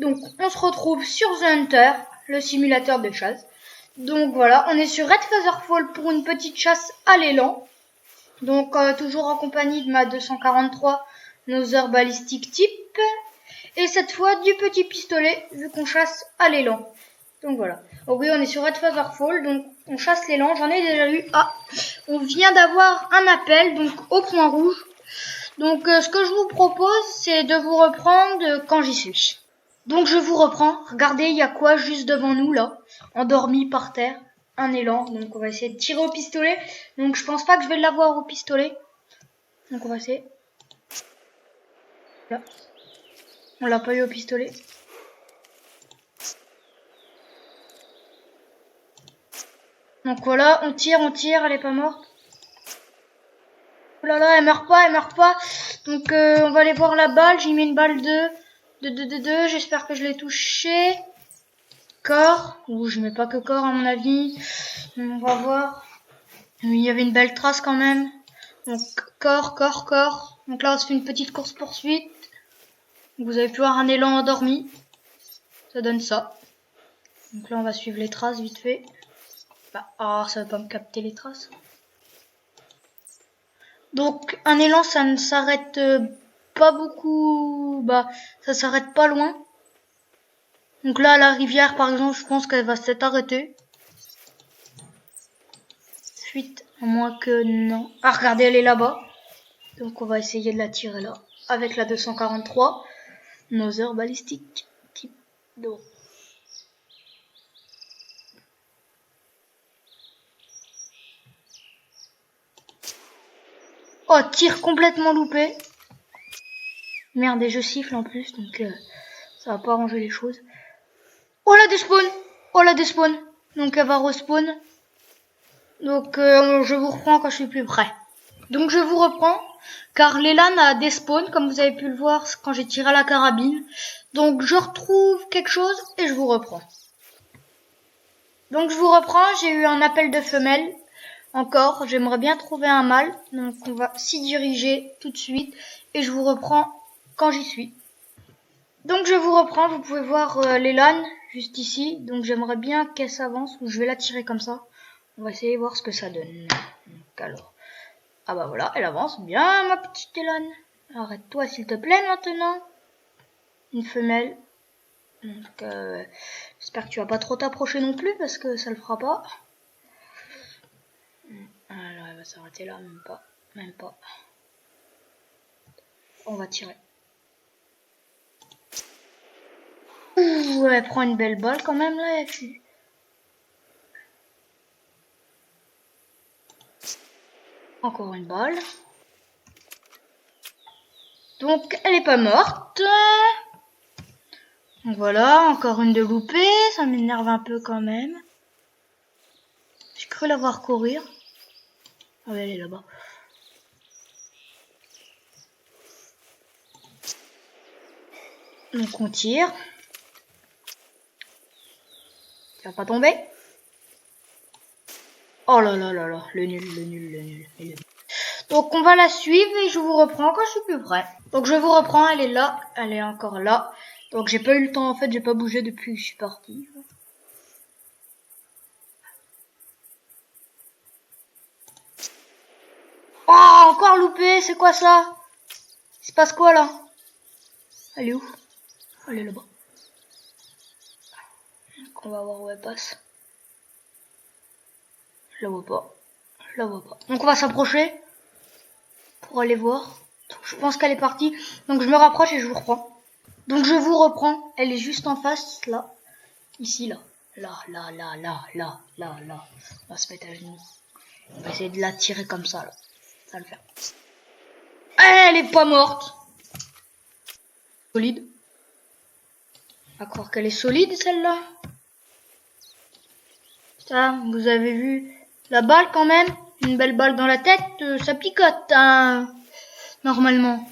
Donc on se retrouve sur The Hunter, le simulateur de chasse. Donc voilà, on est sur Red Feather Fall pour une petite chasse à l'élan. Donc toujours en compagnie de ma 243 Mauser Ballistic Type. Et cette fois du petit pistolet vu qu'on chasse à l'élan. Donc voilà. Donc oui, on est sur Red Feather Fall, donc on chasse l'élan. J'en ai déjà eu. Ah, on vient d'avoir un appel, donc au point rouge. Donc ce que je vous propose, c'est de vous reprendre quand j'y suis. Donc je vous reprends. Regardez, il y a quoi juste devant nous là, endormi par terre, un élan. Donc on va essayer de tirer au pistolet. Donc je pense pas que je vais l'avoir au pistolet. Donc on va essayer. Là. On l'a pas eu au pistolet. Donc voilà, on tire, elle est pas morte. Oh là là, elle meurt pas. Donc on va aller voir la balle. J'ai mis une balle de 2. J'espère que je l'ai touché. Corps. Ouh, je mets pas que corps à mon avis. On va voir. Oui, il y avait une belle trace quand même. Donc corps. Donc là on se fait une petite course poursuite. Vous avez pu voir un élan endormi. Ça donne ça. Donc là on va suivre les traces vite fait. Bah, ça va pas me capter les traces. Donc un élan ça ne s'arrête pas beaucoup. Bah ça s'arrête pas loin. Donc là la rivière par exemple je pense qu'elle va s'être arrêtée. Suite à moins que non. Ah regardez elle est là-bas. Donc on va essayer de la tirer là. Avec la 243. Mauser Ballistic Type d'eau. Oh, tir complètement loupé. Merde, et je siffle en plus, donc ça va pas arranger les choses. Oh la despawn. Donc elle va respawn. Donc je vous reprends quand je suis plus près. Donc je vous reprends, car l'élan a despawn, comme vous avez pu le voir quand j'ai tiré à la carabine. Donc je retrouve quelque chose et je vous reprends. Donc je vous reprends, j'ai eu un appel de femelle. Encore, j'aimerais bien trouver un mâle, donc on va s'y diriger tout de suite et je vous reprends quand j'y suis. Donc je vous reprends, vous pouvez voir l'élan juste ici, donc j'aimerais bien qu'elle s'avance, ou je vais la tirer comme ça. On va essayer de voir ce que ça donne. Donc alors, ah bah voilà, elle avance bien ma petite élan. Arrête-toi s'il te plaît maintenant. Une femelle. Donc j'espère que tu vas pas trop t'approcher non plus parce que ça le fera pas. Alors elle va s'arrêter là, même pas. On va tirer. Ouh, elle prend une belle balle quand même là. Encore une balle. Donc elle est pas morte. Donc voilà, encore une de loupée. Ça m'énerve un peu quand même. J'ai cru la voir courir. Ah ouais, elle est là-bas. Donc on tire. Ça va pas tomber. Oh là là là là, le nul. Donc on va la suivre et je vous reprends quand je suis plus près. Donc je vous reprends, elle est là, elle est encore là. Donc j'ai pas eu le temps en fait, j'ai pas bougé depuis que je suis parti. Oh, encore loupé, c'est quoi ça? Il se passe quoi là? Elle est où? Elle est là-bas. Donc on va voir où elle passe. Je la vois pas. Donc on va s'approcher pour aller voir. Donc, je pense qu'elle est partie. Donc je me rapproche et je vous reprends. Donc je vous reprends. Elle est juste en face, là. Ici, là. Là. On va se mettre à genoux. On va essayer de la tirer comme ça, là. Ça va le faire. Elle est pas morte. Solide. On va croire qu'elle est solide, celle-là. Ça, vous avez vu la balle quand même. Une belle balle dans la tête, ça picote, hein, normalement.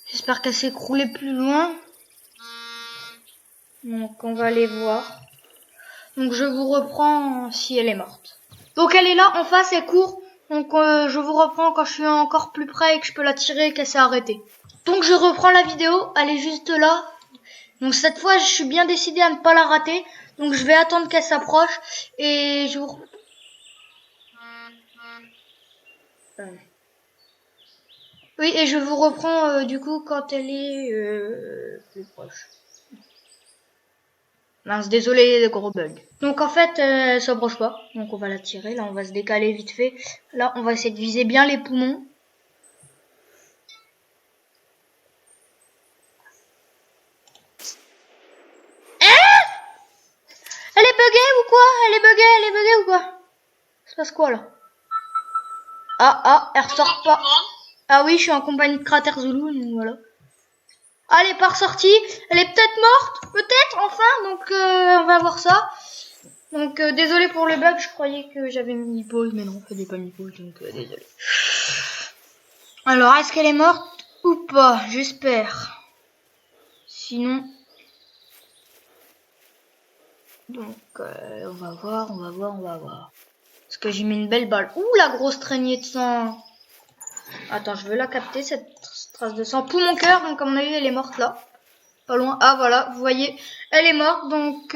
J'espère qu'elle s'est écroulée plus loin. Donc on va aller voir. Donc je vous reprends si elle est morte. Donc elle est là en face, elle court. Donc je vous reprends quand je suis encore plus près et que je peux la tirer et qu'elle s'est arrêtée. Donc je reprends la vidéo, elle est juste là. Donc cette fois je suis bien décidé à ne pas la rater. Donc je vais attendre qu'elle s'approche et je vous... Oui, et je vous reprends du coup quand elle est plus proche. Mince, désolé, gros bug. Donc en fait, elle s'approche pas. Donc on va la tirer. Là, on va se décaler vite fait. Là, on va essayer de viser bien les poumons. Elle est buggée ou quoi? Elle est buggée ou quoi? Ça se passe quoi là? Ah, elle ressort pas. Ah oui, je suis en compagnie de Crater Zulu, donc voilà. Elle est pas ressortie. Elle est peut-être morte, peut-être, enfin. Donc on va voir ça. Donc désolé pour le bug, je croyais que j'avais mis pause, mais non, ça n'est pas mis pause, donc désolé. Alors, est-ce qu'elle est morte ou pas? J'espère. Sinon... Donc, on va voir. Parce que j'ai mis une belle balle. Ouh, la grosse traînée de sang. Attends, je veux la capter, cette trace de sang. Pour mon cœur, donc à mon avis, elle est morte là. Pas loin. Ah, voilà, vous voyez, elle est morte. Donc,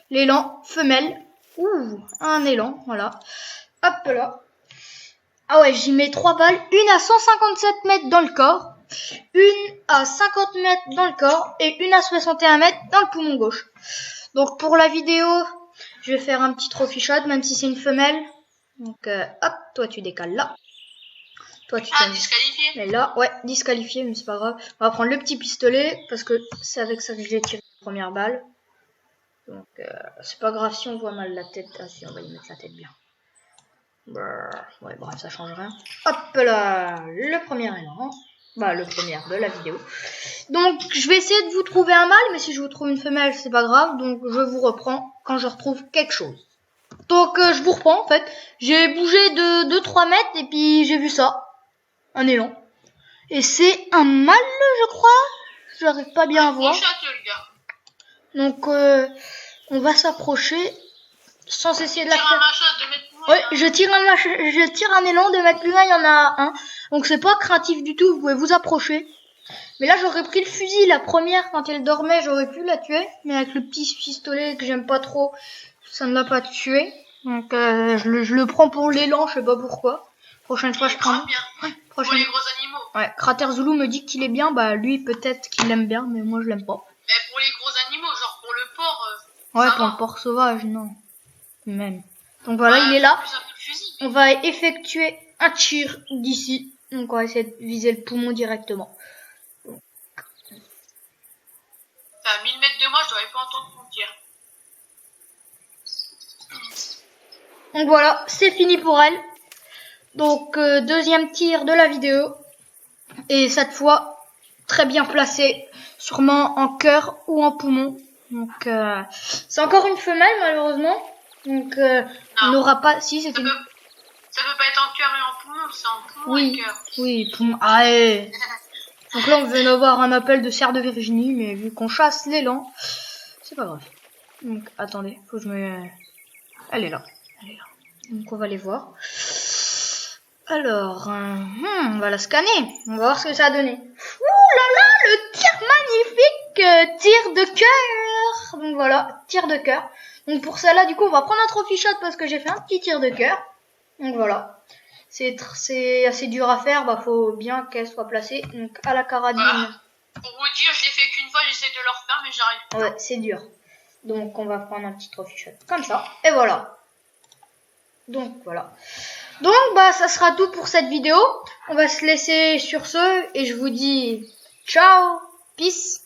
l'élan femelle. Ouh, un élan, voilà. Hop là. Ah ouais, j'y mets 3 balles. Une à 157 mètres dans le corps. Une à 50 mètres dans le corps. Et une à 61 mètres dans le poumon gauche. Donc pour la vidéo, je vais faire un petit trophy shot, même si c'est une femelle. Donc hop, toi tu décales là. Toi tu disqualifié. Mais là, ouais, disqualifié, mais c'est pas grave. On va prendre le petit pistolet, parce que c'est avec ça que j'ai tiré la première balle. Donc c'est pas grave si on voit mal la tête. Ah si, on va y mettre la tête bien. Ouais, bref, ça change rien. Hop là, le premier élan. Bah, le premier de la vidéo. Donc, je vais essayer de vous trouver un mâle, mais si je vous trouve une femelle, c'est pas grave. Donc, je vous reprends quand je retrouve quelque chose. Donc, je vous reprends, en fait. J'ai bougé de 2-3 mètres, et puis j'ai vu ça. Un élan. Et c'est un mâle, je crois. J'arrive pas bien à voir. Donc, on va s'approcher sans essayer de la faire. Oui, je tire un élan, 2 mètres plus loin, il y en a un. Donc c'est pas craintif du tout, vous pouvez vous approcher. Mais là j'aurais pris le fusil, la première, quand elle dormait, j'aurais pu la tuer. Mais avec le petit pistolet que j'aime pas trop, ça ne l'a pas tué. Donc je le prends pour l'élan, je sais pas pourquoi. Prochaine fois je prends. Ouais, pour les gros animaux. Ouais, Crater Zulu me dit qu'il est bien, bah lui peut-être qu'il l'aime bien, mais moi je l'aime pas. Mais pour les gros animaux, genre pour le porc. Ouais, pour le porc sauvage, non. Même. Donc voilà, il est là. On va effectuer un tir d'ici. Donc on va essayer de viser le poumon directement. Enfin, à 1000 mètres de moi, je devrais pas entendre mon tir. Donc voilà, c'est fini pour elle. Donc deuxième tir de la vidéo. Et cette fois, très bien placé. Sûrement en cœur ou en poumon. Donc c'est encore une femelle malheureusement. Donc on n'aura pas... Si, c'est une... Ça peut pas être en cœur et en poumon, c'est en poumon et cœur. Oui, poumon. Ah, ouais. Donc là, on vient d'avoir un appel de cerf de Virginie, mais vu qu'on chasse l'élan, c'est pas grave. Donc, attendez, faut que je me... Elle est là. Donc, on va les voir. Alors, on va la scanner. On va voir ce que ça a donné. Ouh là là, le tir magnifique, tir de cœur. Donc voilà, tir de cœur. Donc pour celle-là, du coup, on va prendre un trophy shot parce que j'ai fait un petit tir de cœur. Donc voilà, c'est assez dur à faire, bah faut bien qu'elle soit placée. Donc à la carabine. Voilà. Pour vous dire, je l'ai fait qu'une fois, j'essaie de le refaire, mais j'arrive pas. Ouais, c'est dur. Donc on va prendre un petit trophy shot comme ça. Et voilà. Donc voilà. Donc bah ça sera tout pour cette vidéo. On va se laisser sur ce et je vous dis ciao, peace.